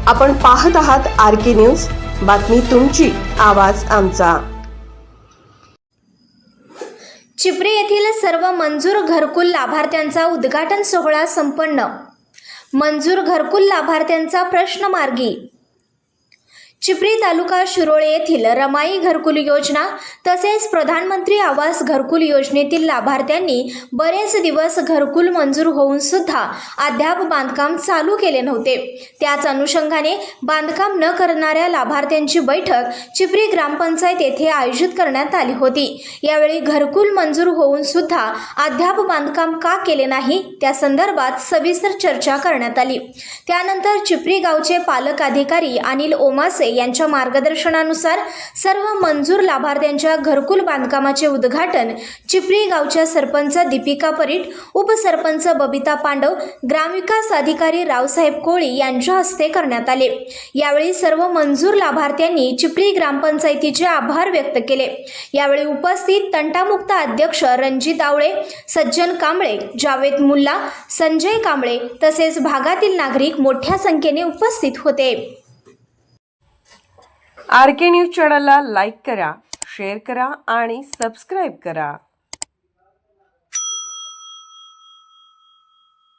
आपण पाहत आहात RK न्यूज, बातमी तुमची, आवाज आमचा। चिपरी येथील सर्व मंजूर घरकुल लाभार्थ्यांचा उद्घाटन सोहळा संपन्न। मंजूर घरकुल लाभार्थ्यांचा प्रश्न मार्गी। चिपरी तालुका शिरोळे येथील रमाई घरकुल योजना तसेच प्रधानमंत्री आवास घरकुल योजनेतील लाभार्थ्यांनी बरेच दिवस घरकुल मंजूर होऊन सुद्धा अद्याप बांधकाम चालू केले नव्हते। त्याच अनुषंगाने बांधकाम न करणाऱ्या लाभार्थ्यांची बैठक चिपरी ग्रामपंचायत येथे आयोजित करण्यात आली होती। यावेळी घरकुल मंजूर होऊन सुद्धा अद्याप बांधकाम का केले नाही त्या संदर्भात सविस्तर चर्चा करण्यात आली। त्यानंतर चिपरी गावचे पालक अधिकारी अनिल ओमासे यांच्या मार्गदर्शनानुसार सर्व मंजूर लाभार्थ्यांच्या घरकुल बांधकामाचे उद्घाटन चिपरी गावच्या सरपंच दीपिका परीट, उपसरपंच बबिता पांडव, ग्रामविकास अधिकारी रावसाहेब कोळी यांच्या हस्ते करण्यात आले। यावेळी सर्व मंजूर लाभार्थ्यांनी चिपरी ग्रामपंचायतीचे आभार व्यक्त केले। यावेळी उपस्थित तंटामुक्त अध्यक्ष रणजित आवळे, सज्जन कांबळे, जावेद मुल्ला, संजय कांबळे तसेच भागातील नागरिक मोठ्या संख्येने उपस्थित होते। RK न्यूज चॅनलला लाईक करा, शेअर करा आणि सबस्क्राईब करा।